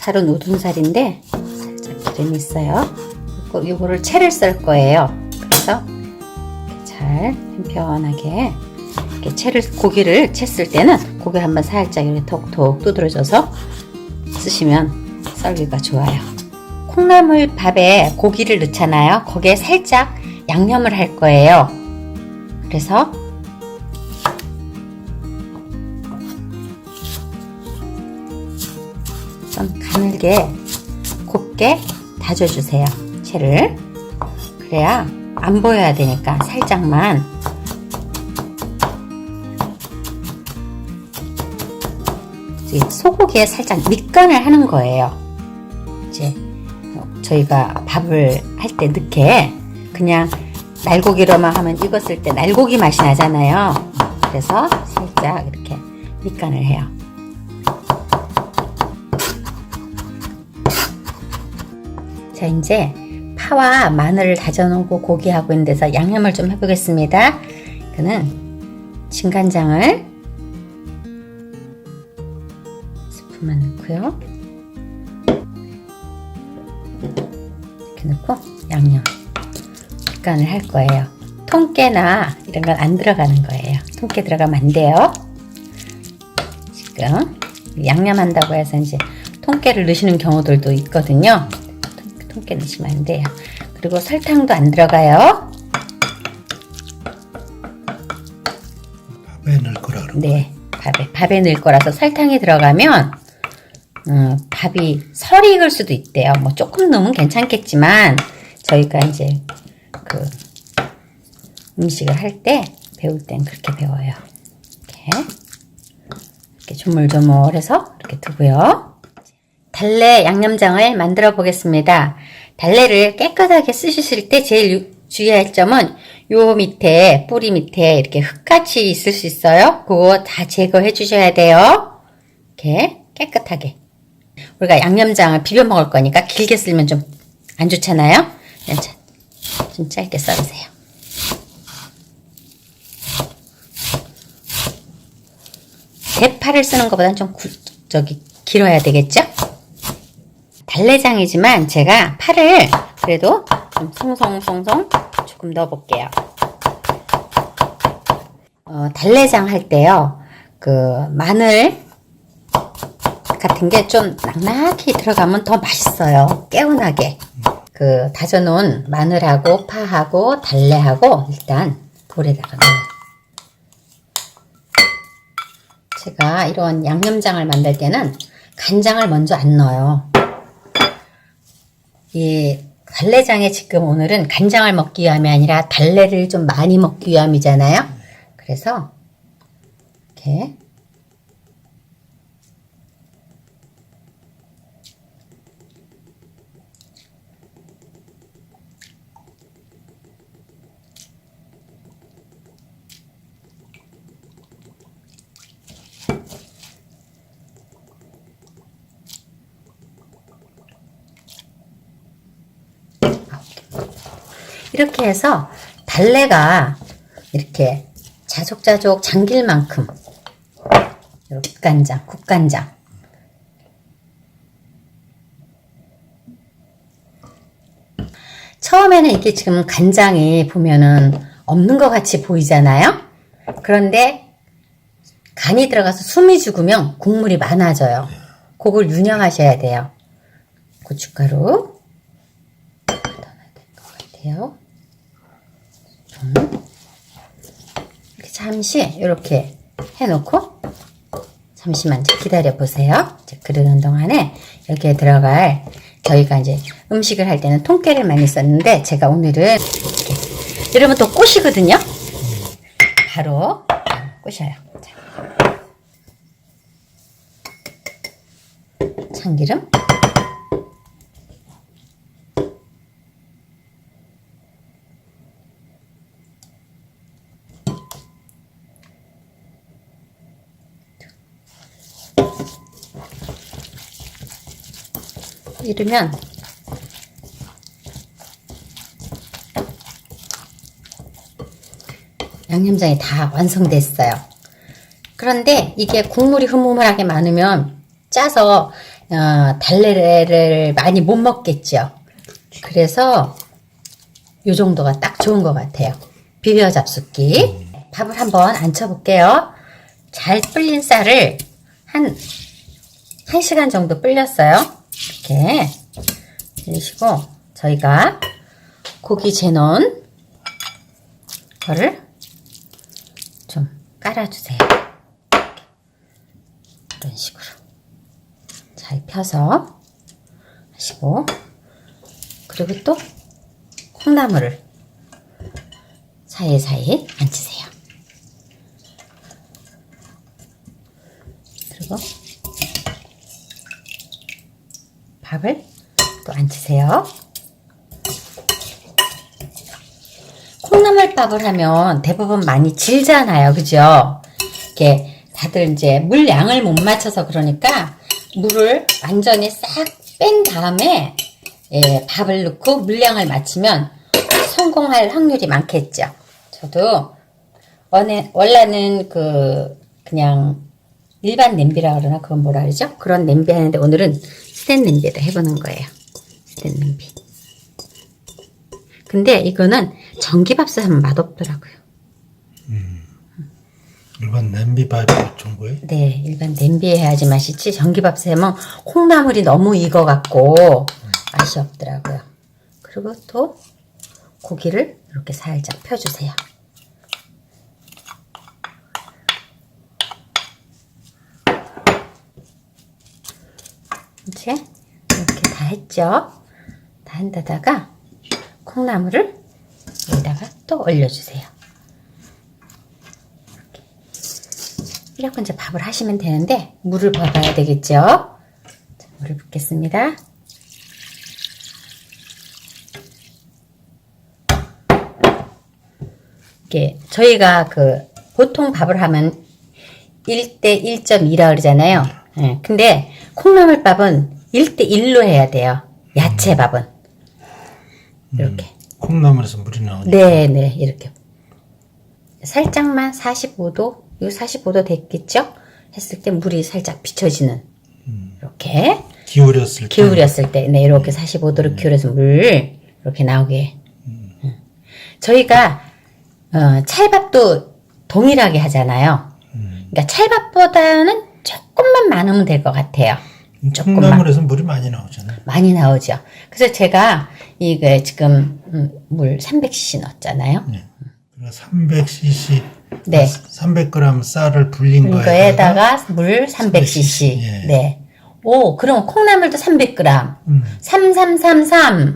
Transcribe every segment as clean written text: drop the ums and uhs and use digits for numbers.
살은 우둔살인데 살짝 기름이 있어요. 요거를 채를 썰 거예요. 그래서 잘 편편하게 이렇게 고기를 채 쓸 때는 고기를 한번 살짝 이렇게 톡톡 두드려줘서 쓰시면 썰기가 좋아요. 콩나물 밥에 고기를 넣잖아요. 거기에 살짝 양념을 할 거예요. 그래서 좀 가늘게 곱게 다져주세요. 채를. 그래야 안 보여야 되니까 살짝만. 소고기에 살짝 밑간을 하는 거예요. 이제 저희가 밥을 할 때 넣게 그냥 날고기로만 하면 익었을 때 날고기 맛이 나잖아요. 그래서 살짝 이렇게 밑간을 해요. 자, 이제 파와 마늘을 다져놓고 고기하고 있는 데서 양념을 좀 해보겠습니다. 그는 진간장을 스푼만 넣고요. 이렇게 넣고 양념 간을 할 거예요. 통깨나 이런 건 안 들어가는 거예요. 통깨 들어가면 안 돼요. 지금 양념한다고 해서 이제 통깨를 넣으시는 경우들도 있거든요. 통깨 넣으시면 안 돼요. 그리고 설탕도 안 들어가요. 밥에 넣을 거라 그러고. 네, 밥에 넣을 거라서 설탕이 들어가면 밥이 설이 익을 수도 있대요. 뭐 조금 넣으면 괜찮겠지만 저희가 이제 그 음식을 할 때 배울 땐 그렇게 배워요. 이렇게 조물조물해서 이렇게 두고요. 달래 양념장을 만들어 보겠습니다. 달래를 깨끗하게 쓰실 때 제일 주의할 점은 요 밑에 뿌리 밑에 이렇게 흙같이 있을 수 있어요. 그거 다 제거해 주셔야 돼요. 이렇게 깨끗하게. 우리가 양념장을 비벼 먹을 거니까 길게 쓸면 좀 안 좋잖아요. 좀 짧게 썰으세요. 대파를 쓰는 것보다는 좀 길어야 되겠죠? 달래장이지만 제가 파를 그래도 좀 송송송송 조금 넣어 볼게요. 달래장 할 때요, 그 마늘 같은 게 좀 낭낭히 들어가면 더 맛있어요. 개운하게. 그 다져놓은 마늘하고 파하고 달래하고 일단 볼에다가 넣어요. 제가 이런 양념장을 만들 때는 간장을 먼저 안 넣어요. 이 달래장에 지금 오늘은 간장을 먹기 위함이 아니라 달래를 좀 많이 먹기 위함이잖아요. 그래서 이렇게 이렇게 해서 달래가 이렇게 자족자족 잠길 만큼 국간장 처음에는 이게 지금 간장이 보면은 없는 것 같이 보이잖아요. 그런데 간이 들어가서 숨이 죽으면 국물이 많아져요. 그걸 유념하셔야 돼요. 고춧가루 더 넣어야 될 것 같아요. 이렇게 잠시 이렇게 해놓고 잠시만 기다려 보세요. 그러는 동안에 여기에 들어갈, 저희가 이제 음식을 할 때는 통깨를 많이 썼는데 제가 오늘은 이렇게, 여러분 또 꽃이거든요. 바로 꽃이에요. 참기름, 이러면 양념장이 다 완성됐어요. 그런데 이게 국물이 흐물흐물하게 많으면 짜서 달래를 많이 못 먹겠죠. 그래서 요 정도가 딱 좋은 것 같아요. 비벼 잡숫기. 밥을 한번 안쳐 볼게요. 잘 불린 쌀을 한 1시간 정도 불렸어요. 이렇게 불리시고 저희가 고기 재놓은 거를 좀 깔아주세요. 이런 식으로 잘 펴서 하시고, 그리고 또 콩나물을 사이사이 얹으세요. 그리고 밥을 또 얹으세요. 콩나물밥을 하면 대부분 많이 질잖아요. 그죠? 이렇게 다들 이제 물 양을 못 맞춰서 그러니까 물을 완전히 싹 뺀 다음에 밥을 넣고 물량을 맞추면 성공할 확률이 많겠죠. 저도 원래는 그냥 일반 냄비라 그러나 그건 뭐라 그러죠? 그런 냄비 하는데 오늘은 스텐 냄비에다 해보는 거예요. 스텐 냄비. 근데 이거는 전기밥솥 하면 맛없더라고요. 일반 냄비밥이 좋은 거예요? 네, 일반 냄비에 해야지 맛있지 전기밥솥 하면 콩나물이 너무 익어갖고 맛이 없더라고요. 그리고 또 고기를 이렇게 살짝 펴주세요. 이제 이렇게 다 했죠? 다 한 데다가 콩나물을 여기다가 또 올려주세요. 이렇게 이제 밥을 하시면 되는데 물을 부어봐야 되겠죠? 자, 물을 붓겠습니다. 이게 저희가 보통 밥을 하면 1대 1.2라 그러잖아요. 네, 근데 콩나물밥은 1대 1로 해야 돼요. 야채밥은 이렇게. 콩나물에서 물이 나오니까. 네네, 이렇게 살짝만 45도, 이거 45도 됐겠죠? 했을 때 물이 살짝 비춰지는, 이렇게 기울였을 때, 네, 이렇게 45도로 기울여서 물 이렇게 나오게. 저희가 찰밥도 동일하게 하잖아요. 그러니까 찰밥보다는 조금만 많으면 될 것 같아요. 콩나물에서 물이 많이 나오잖아요. 많이 나오죠. 그래서 제가 이게 지금 물 300cc 넣었잖아요. 네. 300cc, 네. 300g 쌀을 불린 거에다가 물 300cc. 예. 네. 오, 그럼 콩나물도 300g. 3333.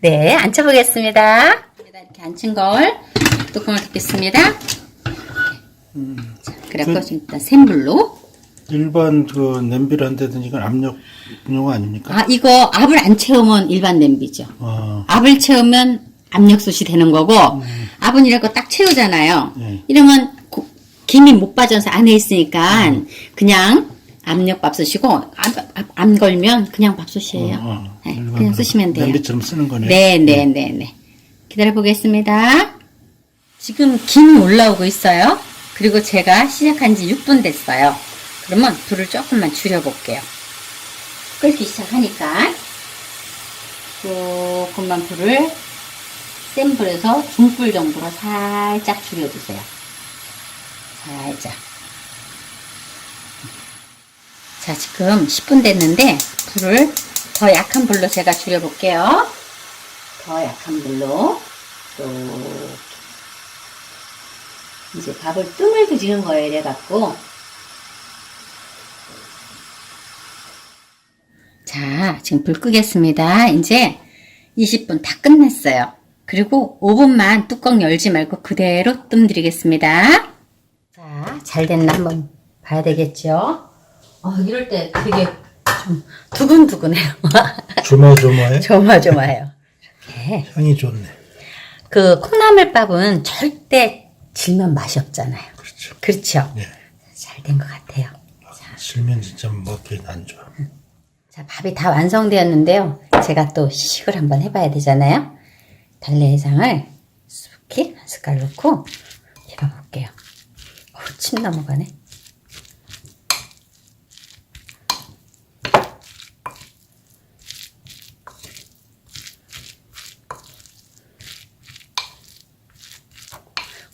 네, 앉혀보겠습니다. 이렇게 앉힌 걸 뚜껑을 닫겠습니다. 자, 그래서 일단 센 불로. 일반 냄비를 한다든지 이건 압력용 아닙니까? 아, 이거 압을 안 채우면 일반 냄비죠. 아, 압을 채우면 압력솥이 되는 거고, 압은 이렇게 딱 채우잖아요. 네. 이러면 김이 못 빠져서 안에 있으니까 그냥 압력밥솥이고, 안 걸면 그냥 밥솥이에요. 네, 그냥 쓰시면 돼요. 냄비처럼 쓰는 거네요. 네네네네. 기다려 보겠습니다. 지금 김이 올라오고 있어요. 그리고 제가 시작한 지 6분 됐어요. 그러면 불을 조금만 줄여볼게요. 끓기 시작하니까 조금만 불을 센 불에서 중불 정도로 살짝 줄여주세요. 살짝. 자, 지금 10분 됐는데 불을 더 약한 불로 제가 줄여볼게요. 더 약한 불로 이렇게. 이제 밥을 뜸을 들이는 거예요. 이래갖고. 자, 지금 불 끄겠습니다. 이제 20분 다 끝냈어요. 그리고 5분만 뚜껑 열지 말고 그대로 뜸 들이겠습니다. 자, 잘 됐나 한번 봐야 되겠죠? 이럴 때 되게 좀 두근두근해요. 조마조마해? 조마조마해요. 이렇게. 향이 좋네. 콩나물밥은 절대 질면 맛이 없잖아요. 그렇죠. 그렇죠? 네. 잘 된 것 같아요. 질면 진짜 먹기 안 좋아. 자, 밥이 다 완성되었는데요. 제가 또 시식을 한번 해봐야 되잖아요. 달래해장을 쑥히 한 숟갈 넣고 비벼볼게요. 침 넘어가네.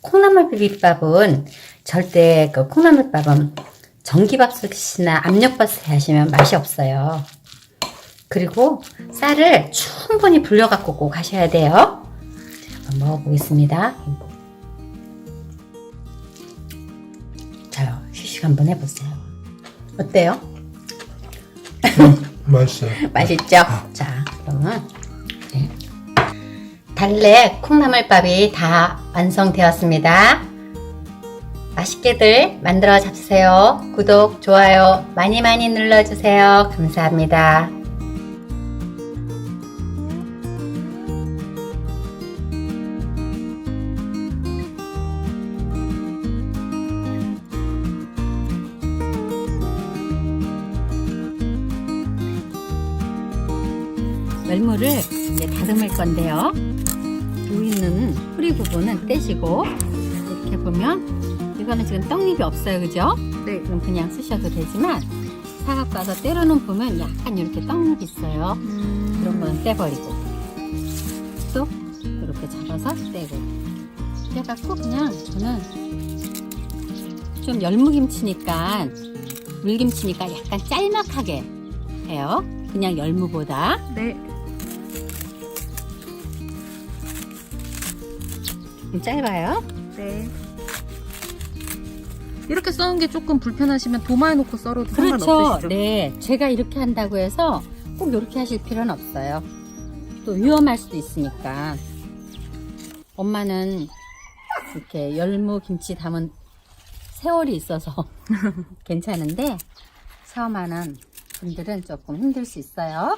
콩나물 비빔밥은 절대 그 콩나물밥은 전기밥솥이나 압력밥솥에 하시면 맛이 없어요. 그리고 쌀을 충분히 불려갖고 꼭 하셔야 돼요. 자, 한번 먹어보겠습니다. 자, 시식 한번 해보세요. 어때요? 맛있어요. 맛있죠? 자, 그러면 네. 달래 콩나물밥이 다 완성되었습니다. 맛있게들 만들어 잡수세요. 구독, 좋아요 많이 많이 눌러주세요. 감사합니다. 열무를 이제 다듬을 건데요. 보이는 뿌리 부분은 떼시고 이렇게 보면 이거는 지금 떡잎이 없어요, 그죠? 네. 그럼 그냥 쓰셔도 되지만 사갖고 와서 때로는 보면 약간 이렇게 떡잎이 있어요. 그런 거는 떼버리고 또 이렇게 잡아서 떼고 떼갖고 그냥 저는 좀 열무김치니까 물김치니까 약간 짤막하게 해요. 그냥 열무보다. 네. 좀 짧아요. 네. 이렇게 써는 게 조금 불편하시면 도마에 놓고 썰어도 그렇죠. 상관없으시죠? 네, 제가 이렇게 한다고 해서 꼭 이렇게 하실 필요는 없어요. 또 위험할 수도 있으니까. 엄마는 이렇게 열무 김치 담은 세월이 있어서 괜찮은데 처음 하는 분들은 조금 힘들 수 있어요.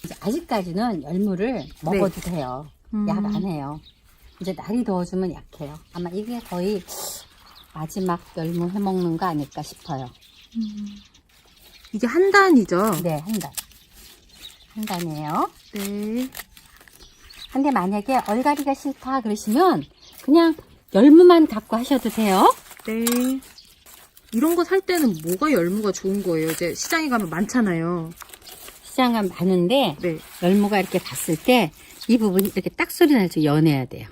이제 아직까지는 열무를 먹어도 돼요. 약 안 해요. 이제 날이 더워지면 약해요. 아마 이게 거의 마지막 열무 해먹는 거 아닐까 싶어요. 이게 한 단이죠? 네, 한 단. 한 단이에요. 네. 근데 만약에 얼갈이가 싫다 그러시면 그냥 열무만 갖고 하셔도 돼요. 네. 이런 거 살 때는 뭐가 열무가 좋은 거예요? 이제 시장에 가면 많잖아요. 시장은 많은데 네. 열무가 이렇게 봤을 때 이 부분이 이렇게 딱 소리 날죠. 연해야 돼요.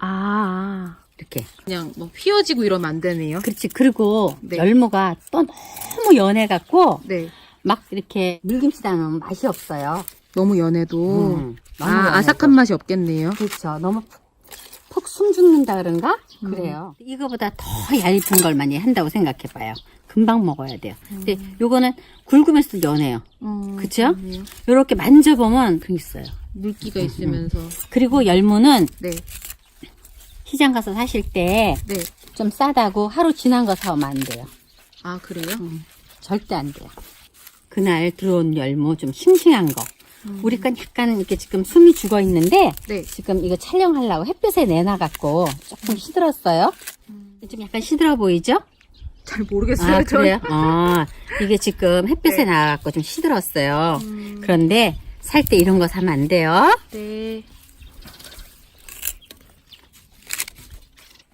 이렇게. 그냥 뭐 휘어지고 이러면 안 되네요. 그렇지. 그리고 네. 열무가 또 너무 연해갖고 네. 막 이렇게 물김치 담으면 맛이 없어요. 너무 연해도. 너무 연해도. 아삭한 맛이 없겠네요. 그렇죠. 너무 푹 숨 죽는다 그런가? 그래요. 이거보다 더 얇은 걸 많이 한다고 생각해봐요. 금방 먹어야 돼요. 근데 요거는 굵으면서도 연해요. 그쵸? 그렇네요. 요렇게 만져보면 그 있어요. 물기가 있으면서. 그리고 열무는 네. 시장 가서 사실 때 좀 네. 싸다고 하루 지난 거 사오면 안 돼요. 아, 그래요? 절대 안 돼요. 그날 들어온 열무 좀 싱싱한 거. 우리 건 약간 이렇게 지금 숨이 죽어 있는데 네. 지금 이거 촬영하려고 햇볕에 내놔갖고 조금 시들었어요. 좀 약간 시들어 보이죠? 잘 모르겠어요. 아, 전. 그래요? 이게 지금 햇볕에 네. 나와갖고 좀 시들었어요. 그런데 살 때 이런 거 사면 안 돼요. 네.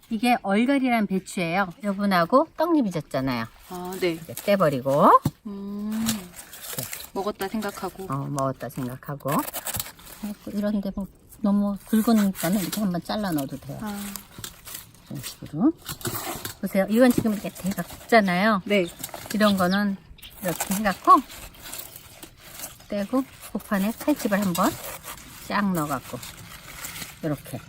이게 얼갈이란 배추예요. 여분하고 떡잎이 졌잖아요. 아, 네. 이렇게 떼버리고 먹었다 생각하고. 먹었다 생각하고 이런데 뭐 너무 굵으니까 이렇게 한번 잘라 넣어도 돼요. 이런 식으로. 보세요. 이건 지금 이렇게 대가 굵잖아요. 네. 이런 거는 이렇게 해갖고 떼고 복판에 칼집을 한번 쫙 넣어갖고 이렇게.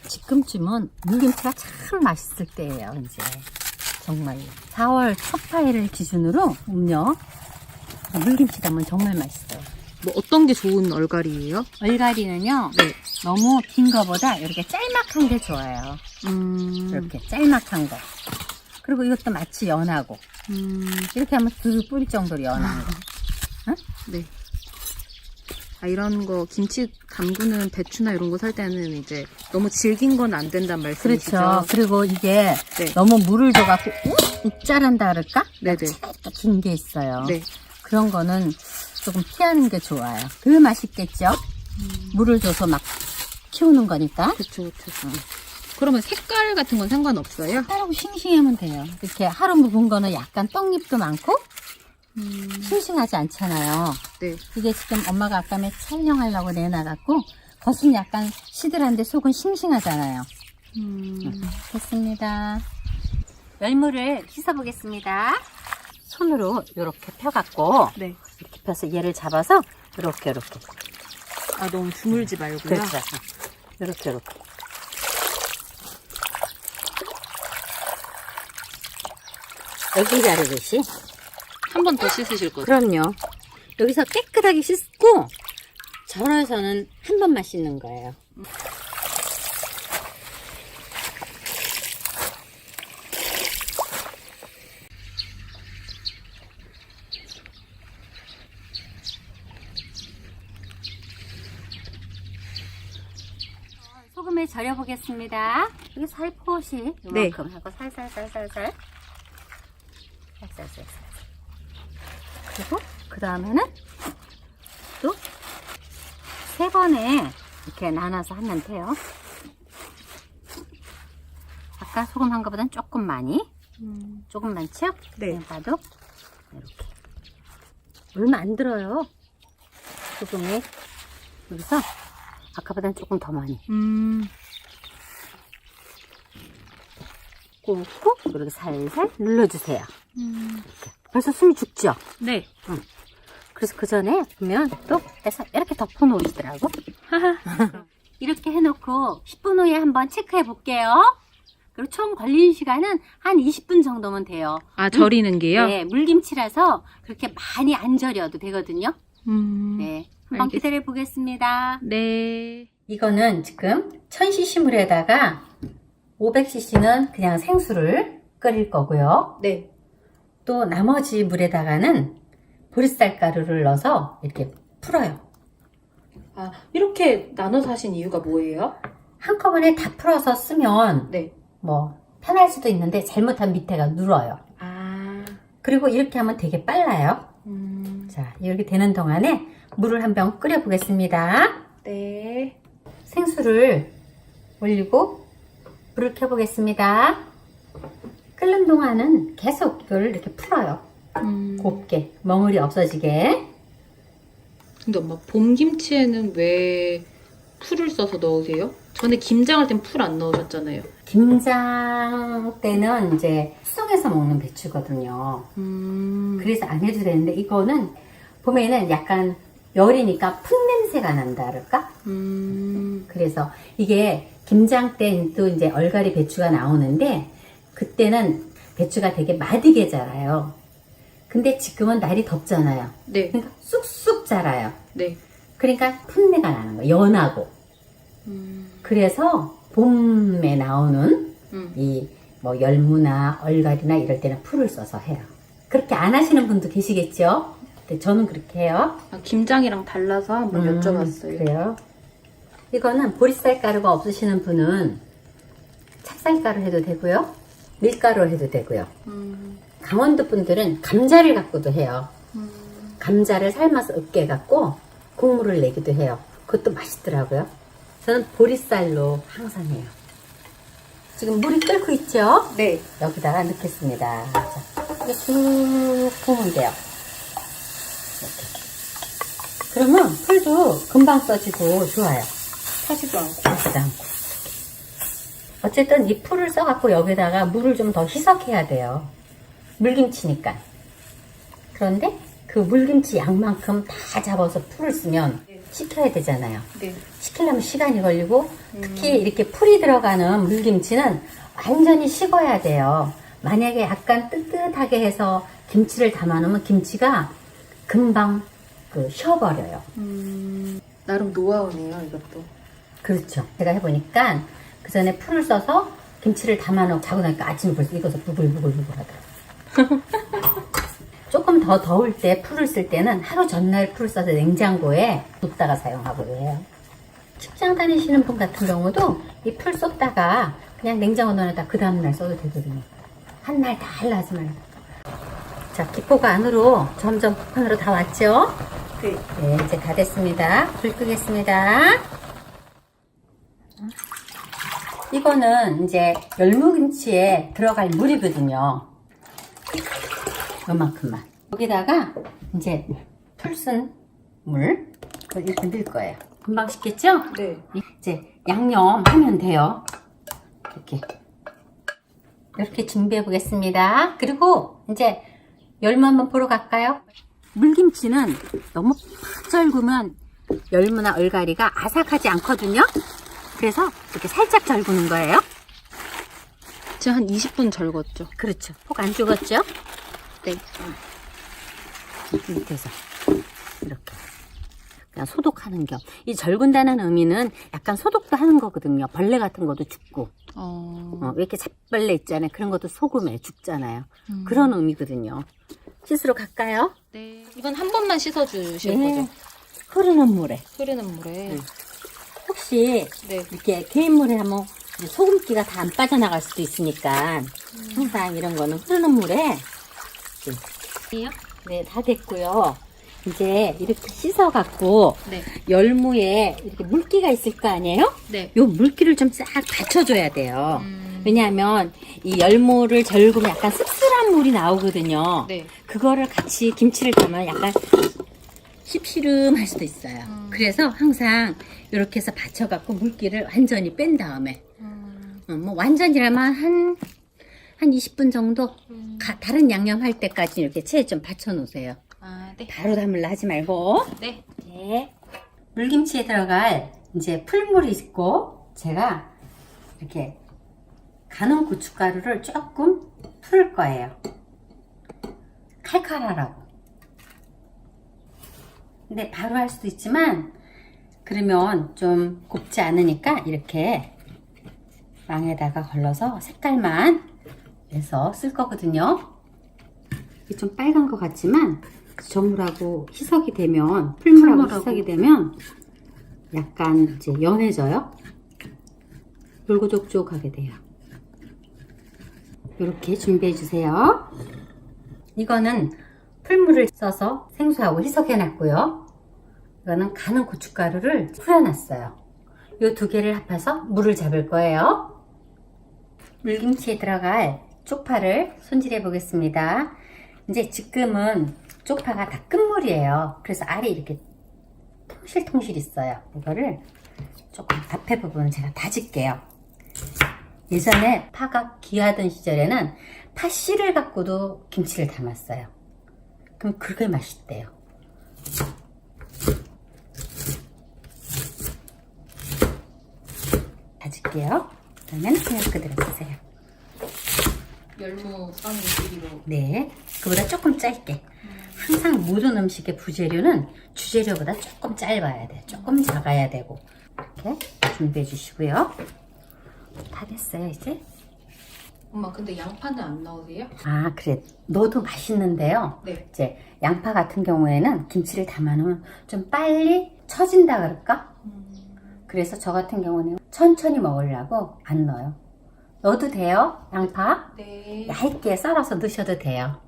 지금쯤은 물김치가 참 맛있을 때예요. 이제 정말로 4월 첫파일을 기준으로 음력 물김치 담으면 정말 맛있어요. 뭐 어떤 게 좋은 얼갈이에요? 얼갈이는요. 네. 너무 긴 거보다 이렇게 짤막한 게 좋아요. 이렇게 짤막한 거. 그리고 이것도 마치 연하고 이렇게 하면 그 뿌릴 정도로 연한 거. 네. 아, 이런 거 김치 담그는 배추나 이런 거 살 때는 이제 너무 질긴 건 안 된단 말씀이시죠? 그렇죠. 그리고 이게 네. 너무 물을 줘갖고 욱자란다 그럴까? 네네. 긴 게 있어요. 네. 그런 거는 조금 피하는 게 좋아요. 그 맛있겠죠? 물을 줘서 막 키우는 거니까. 그쵸. 그러면 색깔 같은 건 상관없어요? 따르고 싱싱하면 돼요. 이렇게 하루 묵은 거는 약간 떡잎도 많고 싱싱하지 않잖아요. 네. 이게 지금 엄마가 아까 촬영하려고 내놔갖고 겉은 약간 시들한데 속은 싱싱하잖아요. 됐습니다. 열무를 씻어보겠습니다. 손으로 이렇게 펴갖고 네. 이렇게 펴서 얘를 잡아서 이렇게 아, 너무 주물지 말고요. 그렇죠. 이렇게 애기 자르듯이. 한 번 더 씻으실 거죠? 그럼요. 여기서 깨끗하게 씻고 절여서는 한 번만 씻는 거예요. 소금에 절여 보겠습니다. 여기 살포시 이만큼 하고 살살살살살. 그리고 그 다음에는 또 3번에 이렇게 나눠서 하면 돼요. 아까 소금 한 거보단 조금 많이. 조금 많죠? 네. 봐도 이렇게. 얼마 안 들어요. 소금이. 여기서 아까보단 조금 더 많이. 꾹꾹 이렇게 살살 눌러주세요. 이렇게. 벌써 숨이 죽죠? 네. 그래서 그 전에 보면 또 해서 이렇게 덮어 놓으시더라고. 이렇게 해놓고 10분 후에 한번 체크해 볼게요. 그리고 총 걸리는 시간은 한 20분 정도면 돼요. 아, 절이는 게요? 네, 물김치라서 그렇게 많이 안 절여도 되거든요. 네, 한번 알겠습니다. 기다려 보겠습니다. 네. 이거는 지금 1000cc 물에다가 500cc는 그냥 생수를 끓일 거고요. 네. 또 나머지 물에다가는 보리쌀 가루를 넣어서 이렇게 풀어요. 아, 이렇게 나눠서 하신 이유가 뭐예요? 한꺼번에 다 풀어서 쓰면 네. 뭐 편할 수도 있는데 잘못하면 밑에가 눌어요. 아. 그리고 이렇게 하면 되게 빨라요. 자, 이렇게 되는 동안에 물을 한 병 끓여 보겠습니다. 네. 생수를 올리고 불을 켜 보겠습니다. 끓는 동안은 계속 이걸 이렇게 풀어요. 곱게 멍울이 없어지게. 근데 엄마, 봄김치에는 왜 풀을 써서 넣으세요? 전에 김장할 땐 풀 안 넣으셨잖아요. 김장 때는 이제 수성해서 먹는 배추거든요. 그래서 안 해도 되는데 이거는 봄에는 약간 열이니까 풋 냄새가 난다 그럴까? 그래서 이게 김장 때도 이제 얼갈이 배추가 나오는데 그때는 배추가 되게 마디게 자라요. 근데 지금은 날이 덥잖아요. 네. 그러니까 쑥쑥 자라요. 네. 그러니까 풋내가 나는 거예요. 연하고. 그래서 봄에 나오는 이 뭐 열무나 얼갈이나 이럴 때는 풀을 써서 해요. 그렇게 안 하시는 분도 계시겠죠? 근데 저는 그렇게 해요. 아, 김장이랑 달라서 한번 여쭤봤어요. 그래요. 이거는 보리쌀 가루가 없으시는 분은 찹쌀가루 해도 되고요. 밀가루 해도 되고요. 강원도 분들은 감자를 갖고도 해요. 감자를 삶아서 으깨 갖고 국물을 내기도 해요. 그것도 맛있더라고요. 저는 보리쌀로 항상 해요. 지금 물이 끓고 있죠? 네. 여기다가 넣겠습니다. 자, 이렇게 쭉 부으면 돼요. 이렇게. 그러면 풀도 금방 써지고 좋아요. 타지도 않고. 타지도 않고. 어쨌든 이 풀을 써갖고 여기다가 물을 좀 더 희석해야 돼요. 물김치니까. 그런데 그 물김치 양만큼 다 잡아서 풀을 쓰면 식혀야 되잖아요. 네. 식히려면 시간이 걸리고 특히 이렇게 풀이 들어가는 물김치는 완전히 식어야 돼요. 만약에 약간 뜨뜻하게 해서 김치를 담아놓으면 김치가 금방 쉬어버려요. 나름 노하우네요, 이것도. 그렇죠. 제가 해보니까 그 전에 풀을 써서 김치를 담아놓고 자고 나니까 아침에 벌써 익어서 부글부글 하더라고요. 조금 더 더울 때 풀을 쓸 때는 하루 전날 풀을 써서 냉장고에 뒀다가 사용하고 해요. 직장 다니시는 분 같은 경우도 이 풀 쏟다가 그냥 냉장고 넣어놨다 그 다음날 써도 되거든요. 한 날 다 할라 하지 말고. 자, 기포가 안으로 점점 북한으로 다 왔죠? 네. 네, 이제 다 됐습니다. 불 끄겠습니다. 이거는 이제 열무김치에 들어갈 물이거든요. 요만큼만. 여기다가 이제 풀 쓴 물 이렇게 넣을 거예요. 금방 식겠죠? 네. 이제 양념 하면 돼요. 이렇게 준비해 보겠습니다. 그리고 이제 열무 한번 보러 갈까요? 물김치는 너무 팍 절구면 열무나 얼갈이가 아삭하지 않거든요. 그래서 이렇게 살짝 절구는 거예요. 제가 한 20분 절궜죠. 그렇죠. 폭 안 죽었죠? 네. 밑에서 이렇게 그냥 소독하는 겸. 이 절군다는 의미는 약간 소독도 하는 거거든요. 벌레 같은 것도 죽고 왜 이렇게 잡벌레 있잖아요. 그런 것도 소금에 죽잖아요. 그런 의미거든요. 씻으러 갈까요? 네. 이건 한 번만 씻어주실 네. 거죠? 흐르는 물에. 흐르는 물에. 혹시 네. 이렇게 개인물에 하면 소금기가 다 안 빠져나갈 수도 있으니까 항상 이런 거는 흐르는 물에. 네, 다 됐고요. 이제 이렇게 씻어갖고 네. 열무에 이렇게 물기가 있을 거 아니에요? 네. 요 물기를 좀 싹 받쳐줘야 돼요. 왜냐하면 이 열무를 절구면 약간 씁쓸한 물이 나오거든요. 네. 그거를 같이 김치를 담으면 약간 씹시름할 수도 있어요. 그래서 항상 이렇게 해서 받쳐갖고 물기를 완전히 뺀 다음에 뭐 완전이라면 한 20분 정도 다른 양념 할 때까지 이렇게 체에 좀 받쳐 놓으세요. 아, 네. 바로 담을라 하지 말고. 네. 네. 물김치에 들어갈 이제 풀물이 있고 제가 이렇게 가는 고춧가루를 조금 풀을 거예요. 칼칼하라고. 근데 바로 할 수도 있지만 그러면 좀 곱지 않으니까 이렇게 망에다가 걸러서 색깔만 내서 쓸 거거든요. 이게 좀 빨간 것 같지만 저물하고 희석이 되면 풀물하고 희석이 되면 약간 이제 연해져요. 돌고족족하게 돼요. 이렇게 준비해 주세요. 이거는 풀물을 써서 생수하고 희석해 놨고요. 이거는 가는 고춧가루를 풀어놨어요. 이 두 개를 합해서 물을 잡을 거예요. 물김치에 들어갈 쪽파를 손질해 보겠습니다. 이제 지금은 쪽파가 다 끝물이에요. 그래서 알이 이렇게 통실통실 있어요. 이거를 조금 앞에 부분은 제가 다질게요. 예전에 파가 귀하던 시절에는 파 씨를 갖고도 김치를 담았어요. 그럼 그게 맛있대요. 다질게요. 그러면 그냥 그대로 쓰세요. 열무 써는 길이로. 네, 그보다 조금 짧게. 항상 모든 음식의 부재료는 주재료보다 조금 짧아야 돼. 조금 작아야 되고. 이렇게 준비해 주시고요. 다 됐어요, 이제. 엄마, 근데 양파는 안 넣으세요? 아, 그래. 넣어도 맛있는데요. 네. 이제 양파 같은 경우에는 김치를 담아놓으면 좀 빨리 처진다 그럴까? 그래서 저 같은 경우는 천천히 먹으려고 안 넣어요. 넣어도 돼요, 양파. 네. 얇게 썰어서 넣으셔도 돼요.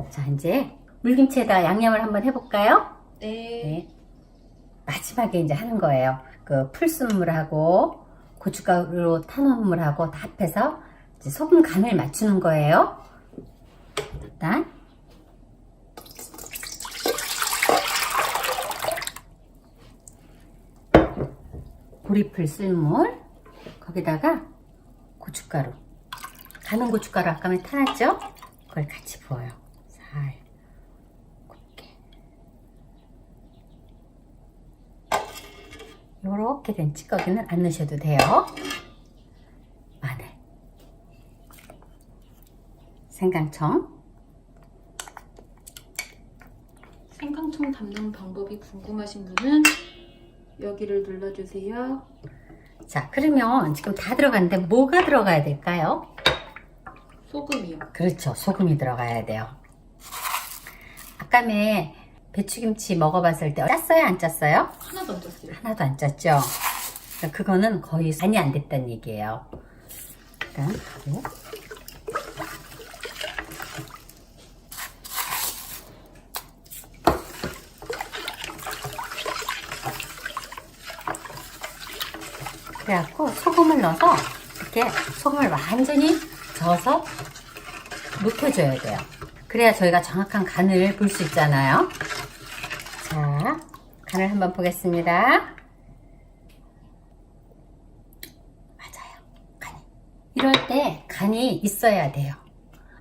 자, 이제 물김치에다 양념을 한번 해볼까요? 네. 네. 마지막에 이제 하는 거예요. 그 풀순물하고 고춧가루로 타놓은 물하고 다 합해서 이제 소금 간을 맞추는 거예요. 일단 보리풀 쓸물 거기다가 고춧가루 가는 고춧가루 아까 타놨죠? 그걸 같이 부어요. 살 곱게 요렇게 된 찌꺼기는 안 넣으셔도 돼요. 마늘, 생강청, 생강청 담는 방법이 궁금하신 분은 여기를 눌러주세요. 자, 그러면 지금 다 들어갔는데 뭐가 들어가야 될까요? 소금이요. 그렇죠. 소금이 들어가야 돼요. 아까에 배추김치 먹어봤을 때 짰어요? 안 짰어요? 하나도 안 짰어요. 하나도 안 짰죠? 그러니까 그거는 거의 간이 안 됐다는 얘기예요. 일단 네. 그래갖고 소금을 넣어서 이렇게 소금을 완전히 저어서 녹여줘야 돼요. 그래야 저희가 정확한 간을 볼 수 있잖아요. 자, 간을 한번 보겠습니다. 맞아요. 간이 이럴 때 간이 있어야 돼요.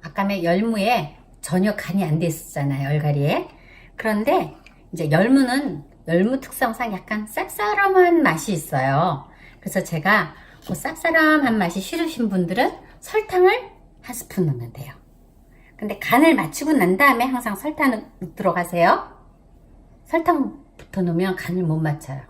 아까는 열무에 전혀 간이 안 돼 있었잖아요, 얼갈이에. 그런데 이제 열무 특성상 약간 쌉싸름한 맛이 있어요. 그래서 제가 그 쌉싸름한 맛이 싫으신 분들은 설탕을 한 스푼 넣으면 돼요. 근데 간을 맞추고 난 다음에 항상 설탕을 들어가세요. 설탕부터 넣으면 간을 못 맞춰요.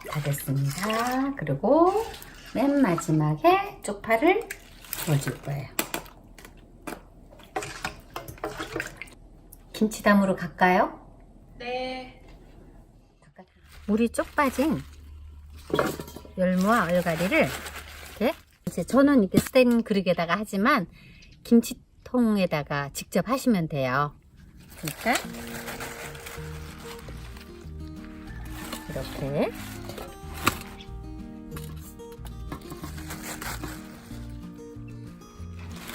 다 됐습니다. 그리고 맨 마지막에 쪽파를 넣어줄 거예요. 김치담으로 갈까요? 네. 물이 쪽 빠진 열무와 얼갈이를 이렇게, 이제 저는 이렇게 스텐 그릇에다가 하지만 김치통에다가 직접 하시면 돼요. 그러니까 이렇게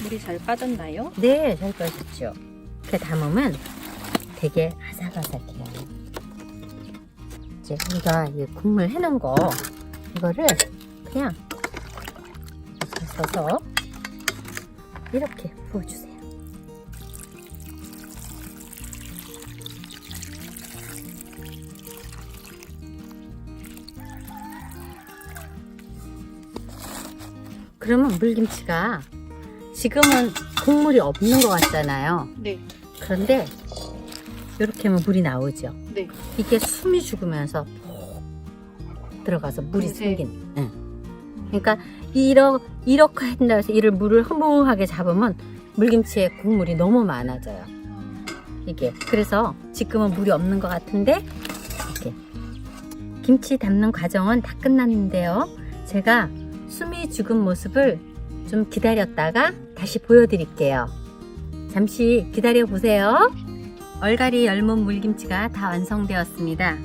물이 잘 빠졌나요? 네, 잘 빠졌죠. 이렇게 담으면 되게 아삭아삭해요. 이제 우리가 이 국물 해놓은 거 이거를 그냥 써서 이렇게 부어주세요. 그러면 물김치가 지금은 국물이 없는 것 같잖아요. 네. 그런데 이렇게 하면 물이 나오죠. 네. 이게 숨이 죽으면서 들어가서 물이 네. 생긴. 응. 그러니까 이렇게 한다 해서 이를 물을 흐물하게 잡으면 물김치에 국물이 너무 많아져요. 이게 그래서 지금은 물이 없는 것 같은데 이렇게 김치 담는 과정은 다 끝났는데요. 제가 숨이 죽은 모습을 좀 기다렸다가 다시 보여드릴게요. 잠시 기다려 보세요. 얼갈이 열무 물김치가 다 완성되었습니다.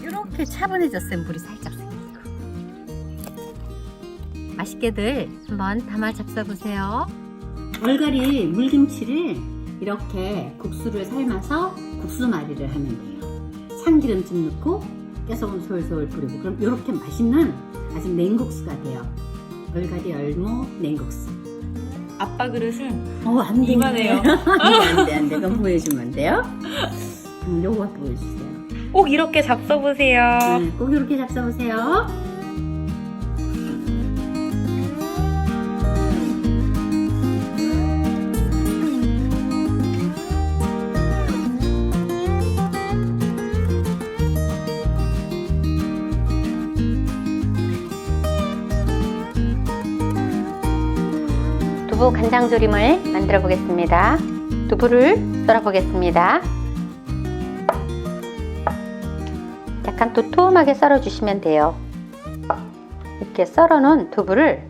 이렇게 차분해졌어요. 물이 살짝 생기고. 맛있게들 한번 담아 잡숴 보세요. 얼갈이 물김치를 이렇게 국수를 삶아서 국수말이를 하면 돼요. 참기름좀 넣고 깨소금 솔솔 뿌리고 그럼 이렇게 맛있는 아주 냉국수가 돼요. 얼갈이 열무 냉국수. 아빠 그릇은 안 돼. 이만해요. 안 돼. 그럼 보여주면 안 돼요? 요거 보여주세요. 꼭 이렇게 잡숴보세요. 꼭 이렇게 잡숴보세요. 두부 간장조림을 만들어 보겠습니다. 두부를 썰어 보겠습니다. 약간 도톰하게 썰어 주시면 돼요. 이렇게 썰어 놓은 두부를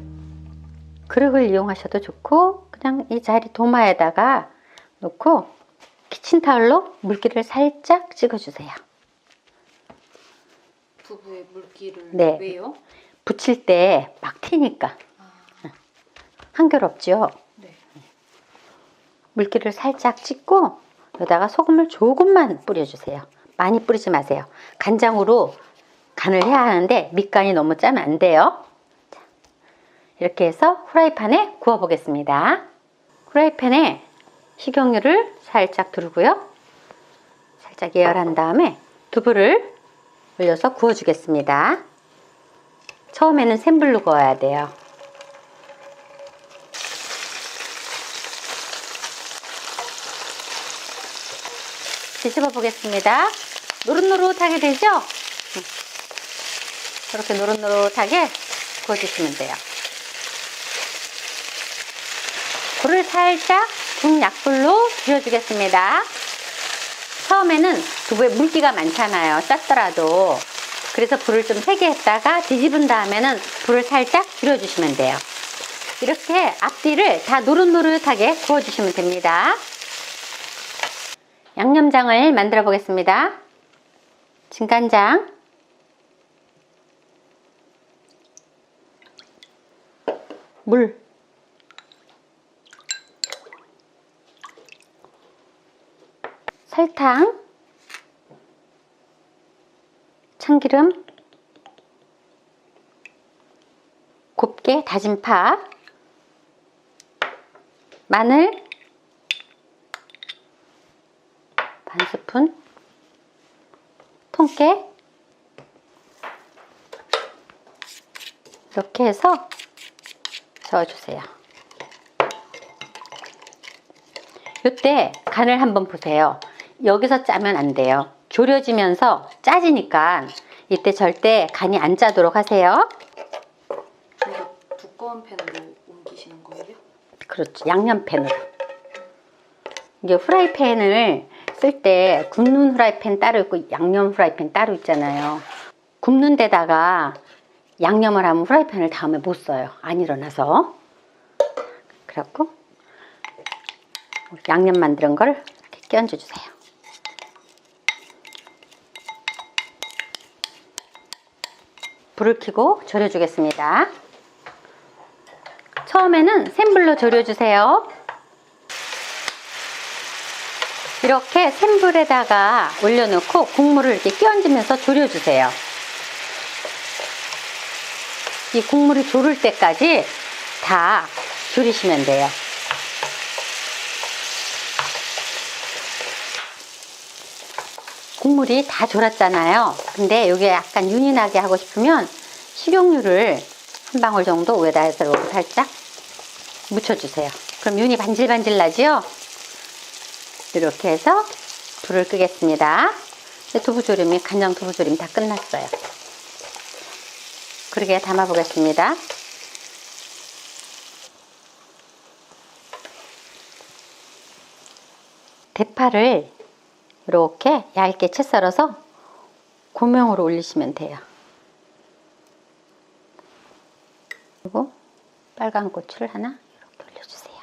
그릇을 이용하셔도 좋고 그냥 이 자리 도마에다가 놓고 키친타올로 물기를 살짝 찍어 주세요. 두부에 물기를 네. 왜요? 부칠 때 막 튀니까 한결없죠. 네. 물기를 살짝 찍고 여기다가 소금을 조금만 뿌려주세요. 많이 뿌리지 마세요. 간장으로 간을 해야 하는데 밑간이 너무 짜면 안 돼요. 자, 이렇게 해서 후라이팬에 구워 보겠습니다. 후라이팬에 식용유를 살짝 두르고요. 살짝 예열한 다음에 두부를 올려서 구워 주겠습니다. 처음에는 센 불로 구워야 돼요. 뒤집어 보겠습니다. 노릇노릇하게 되죠? 이렇게 노릇노릇하게 구워주시면 돼요. 불을 살짝 중약불로 줄여주겠습니다. 처음에는 두부에 물기가 많잖아요. 짰더라도. 그래서 불을 좀 세게 했다가 뒤집은 다음에는 불을 살짝 줄여주시면 돼요. 이렇게 앞뒤를 다 노릇노릇하게 구워주시면 됩니다. 양념장을 만들어 보겠습니다. 진간장, 물, 설탕, 참기름, 곱게 다진 파, 마늘 반 스푼, 통깨 이렇게 해서 저어주세요. 이때 간을 한번 보세요. 여기서 짜면 안 돼요. 졸여지면서 짜지니까 이때 절대 간이 안 짜도록 하세요. 두꺼운 팬으로 옮기시는 거예요? 그렇죠. 양념팬으로. 이게 후라이팬을 쓸 때 굽는 후라이팬 따로 있고 양념 후라이팬 따로 있잖아요. 굽는 데다가 양념을 하면 후라이팬을 다음에 못 써요. 안 일어나서. 그래갖고 양념 만든 걸 이렇게 끼얹어 주세요. 불을 켜고 졸여주겠습니다. 처음에는 센 불로 졸여주세요. 이렇게 센 불에다가 올려놓고 국물을 이렇게 끼얹으면서 졸여주세요. 이 국물이 졸을 때까지 다 졸이시면 돼요. 국물이 다 졸았잖아요. 근데 여기에 약간 윤이 나게 하고 싶으면 식용유를 한 방울 정도 위에다 해서 이렇게 살짝 묻혀주세요. 그럼 윤이 반질반질 나죠? 이렇게 해서 불을 끄겠습니다. 두부조림이 간장 두부조림 다 끝났어요. 그러게 담아 보겠습니다. 대파를 이렇게 얇게 채 썰어서 고명으로 올리시면 돼요. 그리고 빨간 고추를 하나 이렇게 올려주세요.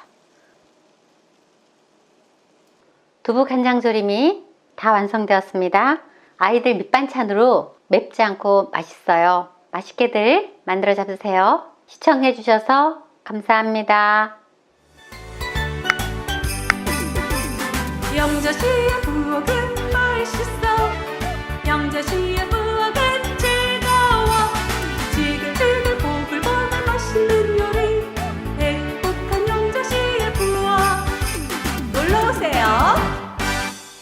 두부 간장조림이 다 완성되었습니다. 아이들 밑반찬으로 맵지 않고 맛있어요. 맛있게들 만들어 잡으세요. 시청해 주셔서 감사합니다. 영자씨의 부엌은 맛있어. 영자씨